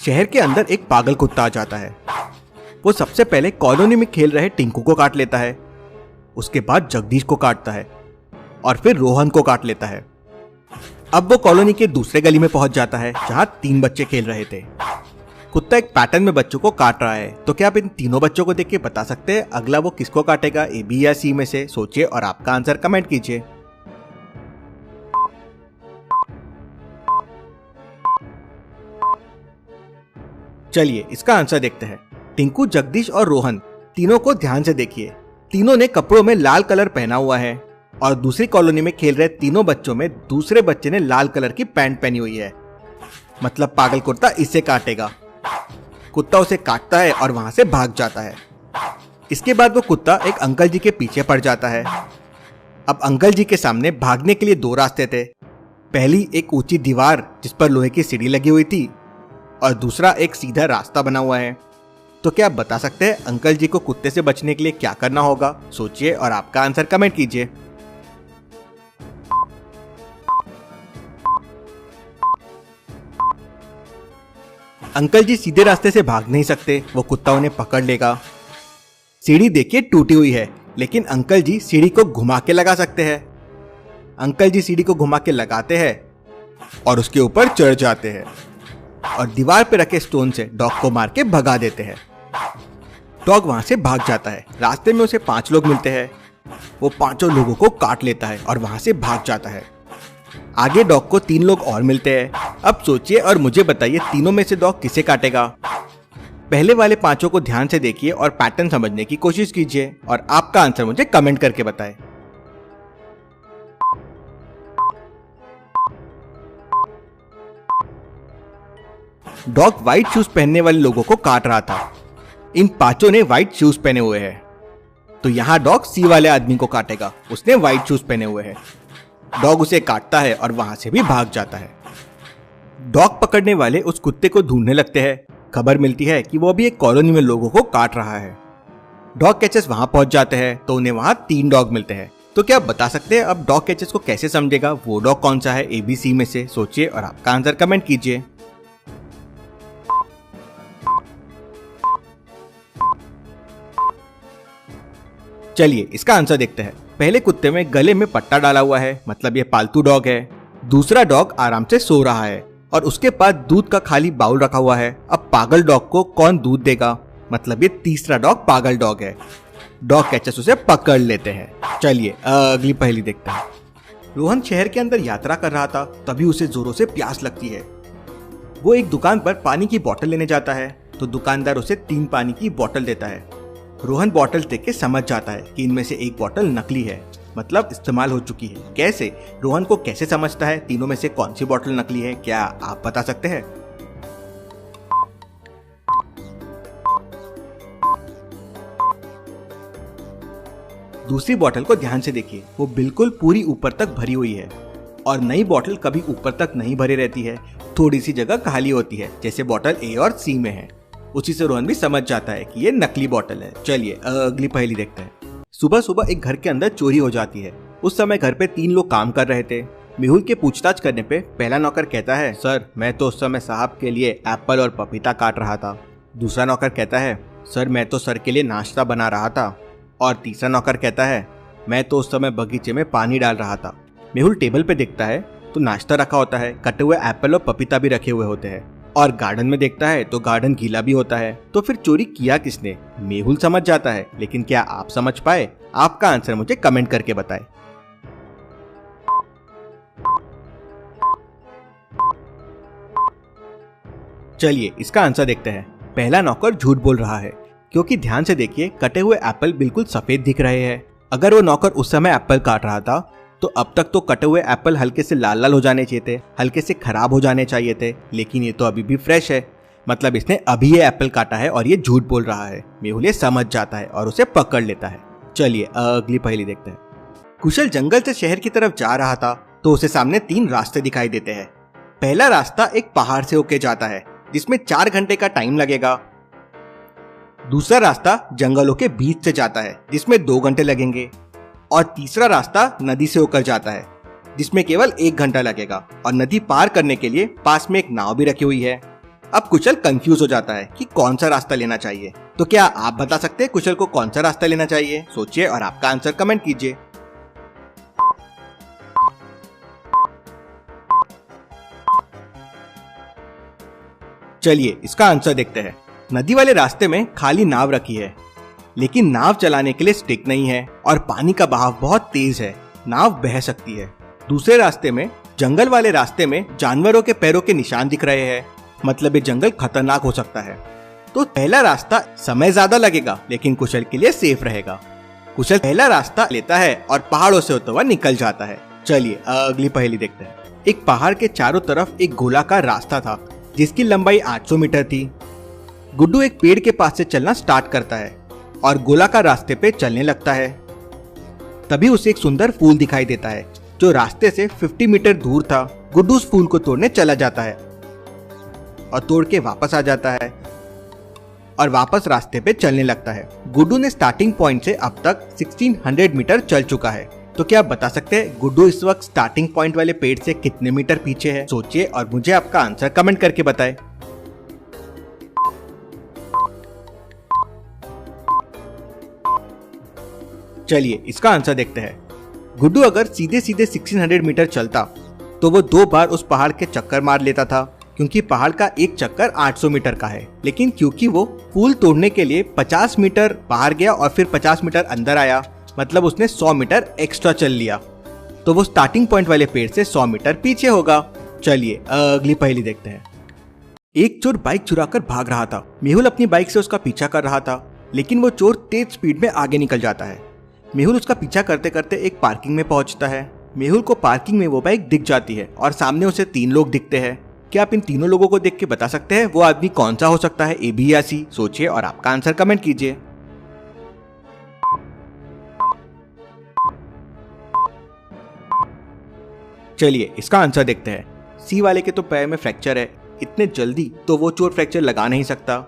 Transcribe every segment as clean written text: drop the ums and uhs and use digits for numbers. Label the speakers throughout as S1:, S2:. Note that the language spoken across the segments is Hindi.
S1: शहर के अंदर एक पागल कुत्ता आ जाता है। वो सबसे पहले कॉलोनी में खेल रहे टिंकू को काट लेता है, उसके बाद जगदीश को काटता है और फिर रोहन को काट लेता है। अब वो कॉलोनी के दूसरे गली में पहुंच जाता है जहां 3 बच्चे खेल रहे थे। कुत्ता एक पैटर्न में बच्चों को काट रहा है। तो क्या आप इन तीनों बच्चों को देख के बता सकते हैं अगला वो किसको काटेगा, ए, बी या सी में से? सोचिए और आपका आंसर कमेंट कीजिए। चलिए इसका आंसर देखते हैं। टिंकू, जगदीश और रोहन तीनों को ध्यान से देखिए। तीनों ने कपड़ों में लाल कलर पहना हुआ है और दूसरी कॉलोनी में खेल रहे तीनों बच्चों में दूसरे बच्चे ने लाल कलर की पैंट पहनी हुई है। मतलब पागल कुत्ता इसे काटेगा। कुत्ता उसे काटता है और वहां से भाग जाता है। इसके बाद वो कुत्ता एक अंकल जी के पीछे पड़ जाता है। अब अंकल जी के सामने भागने के लिए 2 रास्ते थे। पहली एक ऊंची दीवार जिस पर लोहे की सीढ़ी लगी हुई थी और दूसरा एक सीधा रास्ता बना हुआ है। तो क्या आप बता सकते हैं अंकल जी को कुत्ते से बचने के लिए क्या करना होगा? सोचिए और आपका आंसर कमेंट कीजिए। अंकल जी सीधे रास्ते से भाग नहीं सकते, वो कुत्ता उन्हें पकड़ लेगा। सीढ़ी देखिए टूटी हुई है, लेकिन अंकल जी सीढ़ी को घुमा के लगा सकते हैं। अंकल जी सीढ़ी को घुमा के लगाते हैं और उसके ऊपर चढ़ जाते हैं और दीवार पे रखे स्टोन से डॉग को मार के भगा देते हैं। डॉग वहां से भाग जाता है। रास्ते में उसे 5 लोग मिलते हैं। वो 5 लोगों को काट लेता है और वहां से भाग जाता है। आगे डॉग को 3 लोग और मिलते हैं। अब सोचिए और मुझे बताइए तीनों में से डॉग किसे काटेगा? पहले वाले 5 को ध्यान से देखिए और पैटर्न समझने की कोशिश कीजिए और आपका आंसर मुझे कमेंट करके बताएं। डॉग व्हाइट शूज पहनने वाले लोगों को काट रहा था। इन 5 ने व्हाइट शूज पहने हुए हैं, तो यहाँ डॉग सी वाले आदमी को काटेगा। उसने व्हाइट शूज पहने हुए हैं। डॉग उसे काटता है और वहां से भी भाग जाता है। डॉग पकड़ने वाले उस कुत्ते को ढूंढने लगते हैं। खबर मिलती है कि वो भी एक कॉलोनी में लोगों को काट रहा है। डॉग कैचर्स वहां पहुंच जाते हैं तो उन्हें वहां 3 डॉग मिलते हैं। तो क्या आप बता सकते हैं अब डॉग कैचर्स को कैसे समझेगा वो डॉग कौन सा है, ए, बी, सी में से? सोचिए और आपका आंसर कमेंट कीजिए। चलिए इसका आंसर देखते हैं। पहले कुत्ते में गले में पट्टा डाला हुआ है, मतलब ये पालतू डॉग है। दूसरा डॉग आराम से सो रहा है और उसके पास दूध का खाली बाउल रखा हुआ है। अब पागल डॉग को कौन दूध देगा? मतलब ये तीसरा डॉग पागल डॉग है। डॉग कैचर्स उसे पकड़ लेते हैं। चलिए अगली पहेली देखते हैं। रोहन शहर के अंदर यात्रा कर रहा था, तभी उसे जोरों से प्यास लगती है। वो एक दुकान पर पानी की बोतल लेने जाता है तो दुकानदार उसे 3 पानी की बोतल देता है। रोहन बोतल देख के समझ जाता है कि इनमें से एक बोतल नकली है, मतलब इस्तेमाल हो चुकी है। कैसे? रोहन को कैसे समझता है तीनों में से कौन सी बोतल नकली है? क्या आप बता सकते हैं? दूसरी बोतल को ध्यान से देखिए, वो बिल्कुल पूरी ऊपर तक भरी हुई है और नई बोतल कभी ऊपर तक नहीं भरी रहती है, थोड़ी सी जगह खाली होती है, जैसे बोतल ए और सी में है। उसी से रोहन भी समझ जाता है कि ये नकली बोतल है। चलिए अगली पहेली देखते हैं। सुबह सुबह एक घर के अंदर चोरी हो जाती है। उस समय घर पे 3 लोग काम कर रहे थे। मेहुल के पूछताछ करने पे पहला नौकर कहता है, सर मैं तो उस समय साहब के लिए एप्पल और पपीता काट रहा था। दूसरा नौकर कहता है, सर मैं तो सर के लिए नाश्ता बना रहा था। और तीसरा नौकर कहता है, मैं तो उस समय बगीचे में पानी डाल रहा था। मेहुल टेबल पे देखता है तो नाश्ता रखा होता है, कटे हुए एप्पल और पपीता भी रखे हुए होते हैं। और गार्डन में देखता है तो गार्डन गीला भी होता है। तो फिर चोरी किया किसने? मेहुल समझ जाता है, लेकिन क्या आप समझ पाए? आपका आंसर मुझे कमेंट करके बताएं। चलिए इसका आंसर देखते हैं। पहला नौकर झूठ बोल रहा है, क्योंकि ध्यान से देखिए कटे हुए एप्पल बिल्कुल सफेद दिख रहे हैं। अगर वो नौकर उस समय एप्पल काट रहा था तो अब तक तो कटे हुए एप्पल हल्के से लाल लाल हो जाने चाहिए थे, हल्के से खराब हो जाने चाहिए थे, लेकिन ये तो अभी भी फ्रेश है। मतलब इसने अभी ये एप्पल काटा है और ये झूठ बोल रहा है। मेहुल ये समझ जाता है और उसे पकड़ लेता है। चलिए अगली पहेली देखते हैं। कुशल जंगल से शहर की तरफ जा रहा था तो उसे सामने 3 रास्ते दिखाई देते हैं। पहला रास्ता एक पहाड़ से होके जाता है जिसमें 4 घंटे का टाइम लगेगा। दूसरा रास्ता जंगलों के बीच से जाता है जिसमें 2 घंटे लगेंगे। और तीसरा रास्ता नदी से होकर जाता है जिसमें केवल 1 घंटा लगेगा और नदी पार करने के लिए पास में एक नाव भी रखी हुई है। अब कुशल कंफ्यूज हो जाता है कि कौन सा रास्ता लेना चाहिए। तो क्या आप बता सकते हैं कुशल को कौन सा रास्ता लेना चाहिए? सोचिए और आपका आंसर कमेंट कीजिए। चलिए इसका आंसर देखते हैं। नदी वाले रास्ते में खाली नाव रखी है, लेकिन नाव चलाने के लिए स्टिक नहीं है और पानी का बहाव बहुत तेज है, नाव बह सकती है। दूसरे रास्ते में जंगल वाले रास्ते में जानवरों के पैरों के निशान दिख रहे हैं, मतलब ये जंगल खतरनाक हो सकता है। तो पहला रास्ता समय ज्यादा लगेगा लेकिन कुशल के लिए सेफ रहेगा। कुशल पहला रास्ता लेता है और पहाड़ों से होता हुआ निकल जाता है। चलिए अगली पहेली देखते हैं। एक पहाड़ के चारों तरफ एक गोलाकार रास्ता था जिसकी लंबाई 800 मीटर थी। गुड्डू एक पेड़ के पास से चलना स्टार्ट करता है और गोलाकार रास्ते पे चलने लगता है। तभी उसे एक सुंदर फूल दिखाई देता है जो रास्ते से 50 मीटर दूर था। गुड्डू उस फूल को तोड़ने चला जाता है और तोड़ के वापस आ जाता है और वापस रास्ते पे चलने लगता है। गुड्डू ने स्टार्टिंग पॉइंट से अब तक 1600 मीटर चल चुका है। तो क्या आप बता सकते हैं गुड्डू इस वक्त स्टार्टिंग पॉइंट वाले पेड़ से कितने मीटर पीछे है? सोचिए और मुझे आपका आंसर कमेंट करके बताएं। चलिए इसका आंसर देखते हैं। गुड्डू अगर सीधे सीधे 1600 मीटर चलता तो वो 2 बार उस पहाड़ के चक्कर मार लेता था, क्योंकि पहाड़ का एक चक्कर 800 मीटर का है। लेकिन क्योंकि वो फूल तोड़ने के लिए 50 मीटर बाहर गया और फिर 50 मीटर अंदर आया, मतलब उसने 100 मीटर एक्स्ट्रा चल लिया, तो वो स्टार्टिंग पॉइंट वाले पेड़ से 100 मीटर पीछे होगा। चलिए अगली पहेली देखते हैं। एक चोर बाइक चुराकर भाग रहा था। मेहुल अपनी बाइक से उसका पीछा कर रहा था, लेकिन वो चोर तेज स्पीड में आगे निकल जाता है। मेहुल उसका पीछा करते करते एक पार्किंग में पहुंचता है। मेहुल को पार्किंग में वो बाइक दिख जाती है और सामने उसे 3 लोग दिखते हैं। क्या आप इन तीनों लोगों को देख के बता सकते हैं वो आदमी कौन सा हो सकता है, ए, बी या सी? सोचिए और आपका आंसर कमेंट कीजिए। चलिए इसका आंसर देखते हैं। सी वाले के तो पैर में फ्रैक्चर है, इतने जल्दी तो वो चोर फ्रैक्चर लगा नहीं सकता।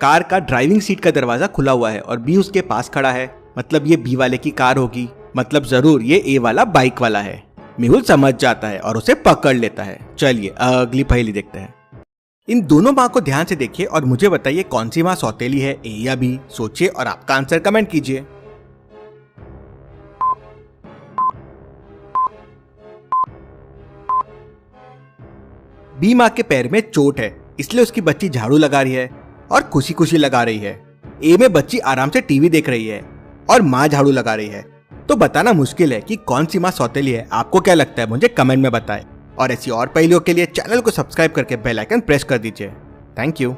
S1: कार का ड्राइविंग सीट का दरवाजा खुला हुआ है और बी उसके पास खड़ा है, मतलब ये बी वाले की कार होगी, मतलब जरूर ये ए वाला बाइक वाला है। मेहुल समझ जाता है और उसे पकड़ लेता है। चलिए अगली पहेली देखते हैं। इन दोनों माँ को ध्यान से देखिए और मुझे बताइए कौन सी माँ सौतेली है, ए या बी? सोचिए और आपका आंसर कमेंट कीजिए। बी माँ के पैर में चोट है, इसलिए उसकी बच्ची झाड़ू लगा रही है और खुशी खुशी लगा रही है। ए में बच्ची आराम से टीवी देख रही है और माँ झाड़ू लगा रही है। तो बताना मुश्किल है कि कौन सी माँ सौतेली है। आपको क्या लगता है मुझे कमेंट में बताएं और ऐसी और पहेलियों के लिए चैनल को सब्सक्राइब करके बेल आइकन प्रेस कर दीजिए। Thank you.